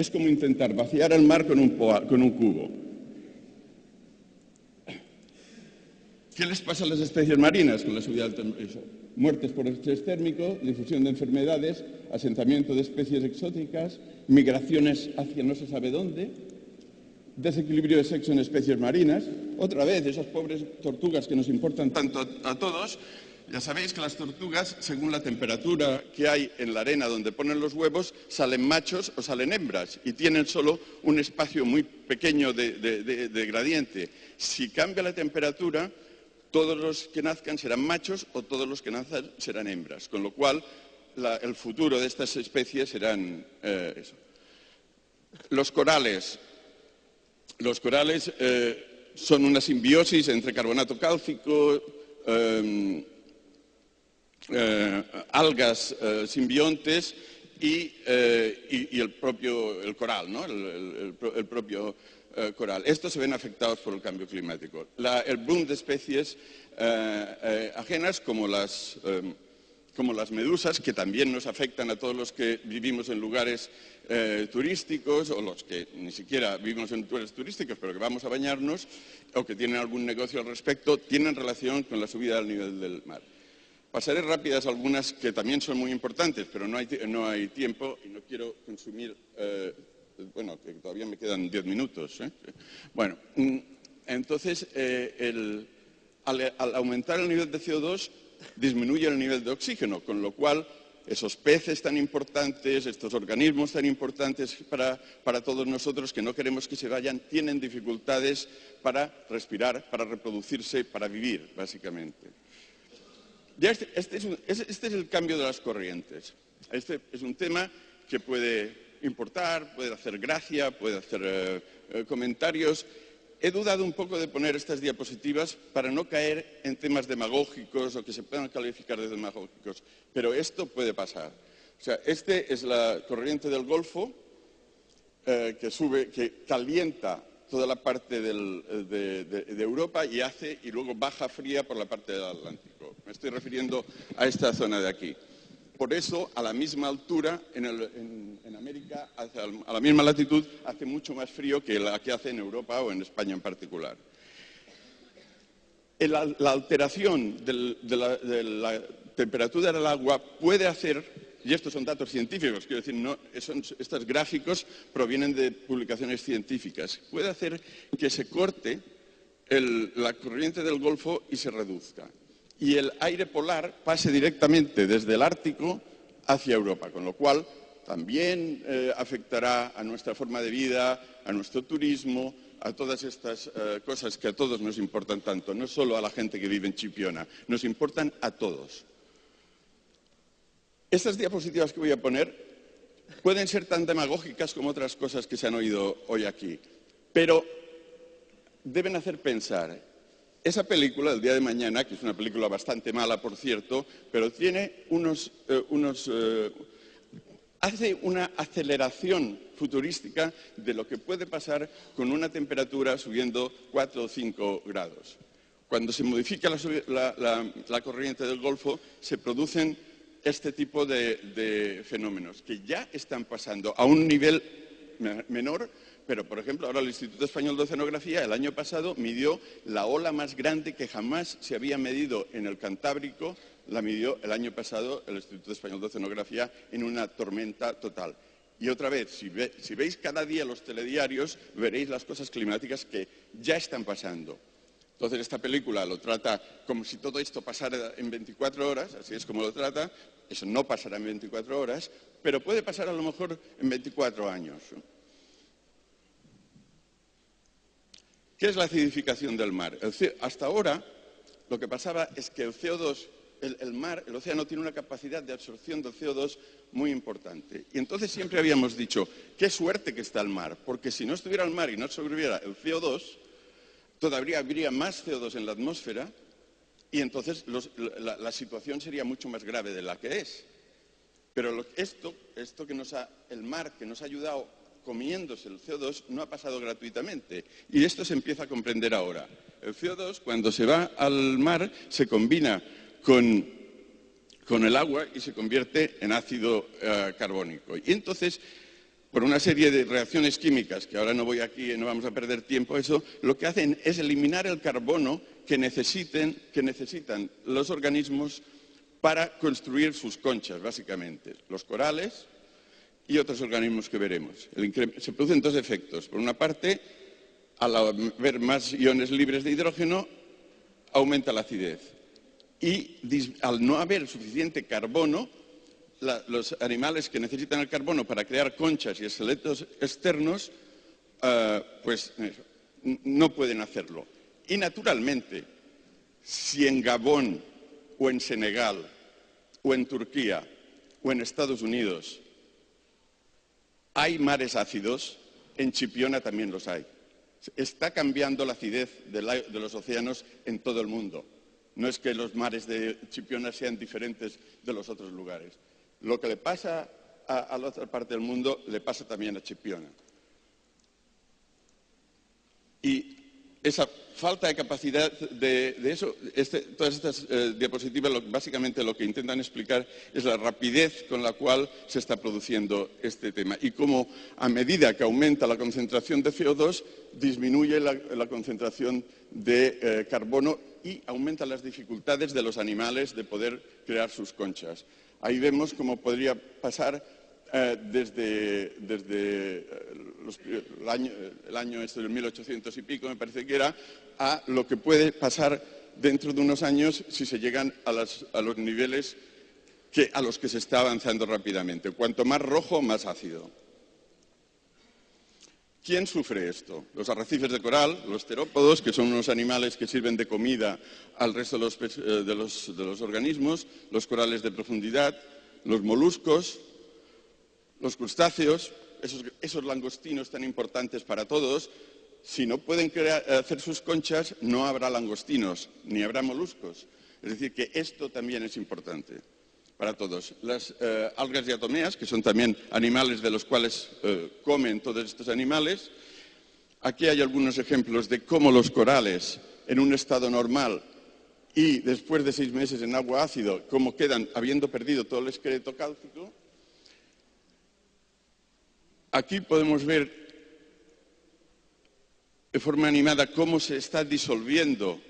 es como intentar vaciar el mar con un cubo. ¿Qué les pasa a las especies marinas con la subida del temperatura? Muertes por estrés térmico, difusión de enfermedades, asentamiento de especies exóticas, migraciones hacia no se sabe dónde, desequilibrio de sexo en especies marinas. Otra vez, esas pobres tortugas que nos importan tanto a todos. Ya sabéis que las tortugas, según la temperatura que hay en la arena donde ponen los huevos, salen machos o salen hembras y tienen solo un espacio muy pequeño de gradiente. Si cambia la temperatura, todos los que nazcan serán machos o todos los que nazcan serán hembras, con lo cual el futuro de estas especies serán eso. Los corales son una simbiosis entre carbonato cálcico, algas simbiontes y el coral, ¿no? el propio coral. Estos se ven afectados por el cambio climático. El boom de especies ajenas como las medusas, que también nos afectan a todos los que vivimos en lugares turísticos o los que ni siquiera vivimos en lugares turísticos pero que vamos a bañarnos o que tienen algún negocio al respecto, tienen relación con la subida del nivel del mar. Pasaré rápidas algunas que también son muy importantes, pero no hay tiempo y no quiero consumir, bueno, que todavía me quedan 10 minutos. Bueno, entonces, al aumentar el nivel de CO2, disminuye el nivel de oxígeno, con lo cual esos peces tan importantes, estos organismos tan importantes para todos nosotros que no queremos que se vayan, tienen dificultades para respirar, para reproducirse, para vivir, básicamente. Ya este es el cambio de las corrientes. Este es un tema que puede importar, puede hacer gracia, puede hacer comentarios. He dudado un poco de poner estas diapositivas para no caer en temas demagógicos o que se puedan calificar de demagógicos, pero esto puede pasar. O sea, este es la corriente del Golfo que calienta toda la parte de Europa y luego baja fría por la parte del Atlántico. Me estoy refiriendo a esta zona de aquí. Por eso, a la misma altura, en América, a la misma latitud, hace mucho más frío que la que hace en Europa o en España en particular. La alteración de la temperatura del agua puede hacer, y estos son datos científicos, quiero decir, estos gráficos provienen de publicaciones científicas, puede hacer que se corte la corriente del Golfo y se reduzca. Y el aire polar pase directamente desde el Ártico hacia Europa, con lo cual también afectará a nuestra forma de vida, a nuestro turismo, a todas estas cosas que a todos nos importan tanto, no solo a la gente que vive en Chipiona, nos importan a todos. Estas diapositivas que voy a poner pueden ser tan demagógicas como otras cosas que se han oído hoy aquí, pero deben hacer pensar. Esa película, El día de mañana, que es una película bastante mala, por cierto, pero tiene hace una aceleración futurística de lo que puede pasar con una temperatura subiendo 4 o 5 grados. Cuando se modifica la corriente del Golfo, se producen este tipo de fenómenos que ya están pasando a un nivel menor. Pero, por ejemplo, ahora el Instituto Español de Oceanografía el año pasado midió la ola más grande que jamás se había medido en el Cantábrico, la midió el año pasado el Instituto Español de Oceanografía en una tormenta total. Y otra vez, si veis cada día los telediarios, veréis las cosas climáticas que ya están pasando. Entonces, esta película lo trata como si todo esto pasara en 24 horas, así es como lo trata. Eso no pasará en 24 horas, pero puede pasar a lo mejor en 24 años. ¿Qué es la acidificación del mar? Hasta ahora lo que pasaba es que el CO2, el océano tiene una capacidad de absorción del CO2 muy importante. Y entonces siempre habíamos dicho, qué suerte que está el mar, porque si no estuviera el mar y no sobreviviera el CO2, todavía habría más CO2 en la atmósfera y entonces la situación sería mucho más grave de la que es. Pero esto que el mar que nos ha ayudado comiéndose el CO2 no ha pasado gratuitamente y esto se empieza a comprender ahora. El CO2 cuando se va al mar se combina con el agua y se convierte en ácido carbónico y entonces por una serie de reacciones químicas, que ahora no voy aquí y no vamos a perder tiempo, eso lo que hacen es eliminar el carbono que necesitan los organismos para construir sus conchas, básicamente, los corales y otros organismos que veremos. Se producen dos efectos. Por una parte, al haber más iones libres de hidrógeno, aumenta la acidez. Y al no haber suficiente carbono, los animales que necesitan el carbono para crear conchas y esqueletos externos, pues no pueden hacerlo. Y naturalmente, si en Gabón o en Senegal o en Turquía o en Estados Unidos hay mares ácidos, en Chipiona también los hay. Está cambiando la acidez de los océanos en todo el mundo. No es que los mares de Chipiona sean diferentes de los otros lugares. Lo que le pasa a la otra parte del mundo le pasa también a Chipiona. Y esa falta de capacidad de eso, todas estas diapositivas básicamente lo que intentan explicar es la rapidez con la cual se está produciendo este tema y cómo a medida que aumenta la concentración de CO2 disminuye la concentración de carbono y aumentan las dificultades de los animales de poder crear sus conchas. Ahí vemos cómo podría pasar desde el año del 1800 y pico, me parece que era, a lo que puede pasar dentro de unos años si se llegan a los niveles a los que se está avanzando rápidamente. Cuanto más rojo, más ácido. ¿Quién sufre esto? Los arrecifes de coral, los terópodos, que son unos animales que sirven de comida al resto de los organismos, los corales de profundidad, los moluscos, los crustáceos, esos langostinos tan importantes para todos. Si no pueden hacer sus conchas, no habrá langostinos, ni habrá moluscos. Es decir, que esto también es importante para todos. Las algas diatomeas, que son también animales de los cuales comen todos estos animales. Aquí hay algunos ejemplos de cómo los corales, en un estado normal y después de 6 meses en agua ácido, cómo quedan habiendo perdido todo el esqueleto cálcico. Aquí podemos ver de forma animada cómo se está disolviendo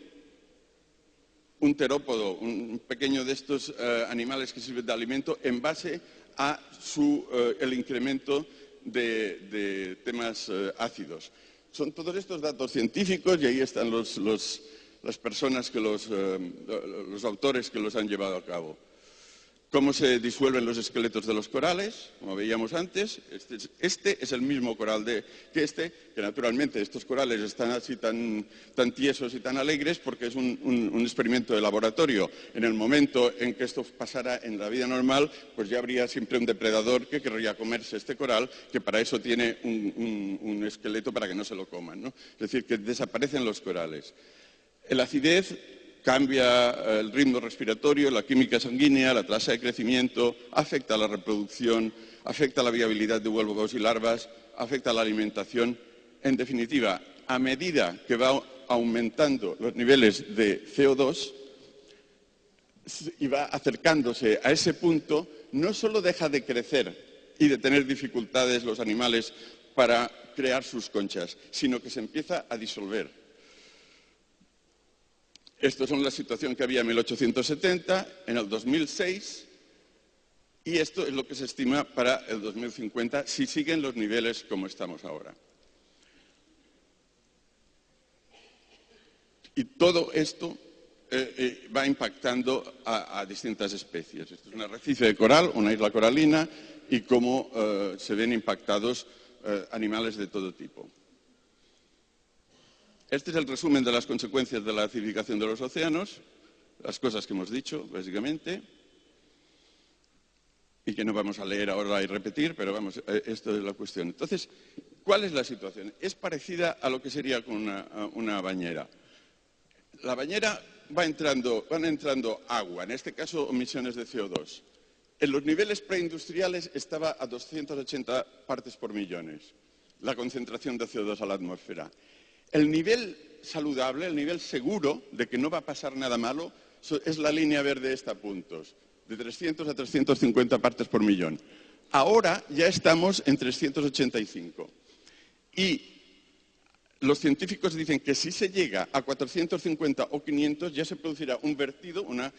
un terópodo, un pequeño de estos animales que sirven de alimento, en base a el incremento de temas ácidos. Son todos estos datos científicos y ahí están las personas, los autores que los han llevado a cabo. Cómo se disuelven los esqueletos de los corales, como veíamos antes. Este es el mismo coral que naturalmente estos corales están así tan tiesos y tan alegres porque es un experimento de laboratorio. En el momento en que esto pasara en la vida normal, pues ya habría siempre un depredador que querría comerse este coral, que para eso tiene un esqueleto para que no se lo coman, ¿no? Es decir, que desaparecen los corales. La acidez cambia el ritmo respiratorio, la química sanguínea, la tasa de crecimiento, afecta a la reproducción, afecta a la viabilidad de huevos y larvas, afecta a la alimentación. En definitiva, a medida que va aumentando los niveles de CO2 y va acercándose a ese punto, no solo deja de crecer y de tener dificultades los animales para crear sus conchas, sino que se empieza a disolver. Esta es la situación que había en 1870, en el 2006, y esto es lo que se estima para el 2050, si siguen los niveles como estamos ahora. Y todo esto va impactando a distintas especies. Esto es un arrecife de coral, una isla coralina, y cómo se ven impactados animales de todo tipo. Este es el resumen de las consecuencias de la acidificación de los océanos, las cosas que hemos dicho, básicamente, y que no vamos a leer ahora y repetir, pero vamos, esto es la cuestión. Entonces, ¿cuál es la situación? Es parecida a lo que sería con una bañera. La bañera van entrando agua, en este caso emisiones de CO2. En los niveles preindustriales estaba a 280 partes por millones la concentración de CO2 a la atmósfera. El nivel saludable, el nivel seguro de que no va a pasar nada malo, es la línea verde esta a puntos, de 300 a 350 partes por millón. Ahora ya estamos en 385. Y los científicos dicen que si se llega a 450 o 500 ya se producirá un vertido, una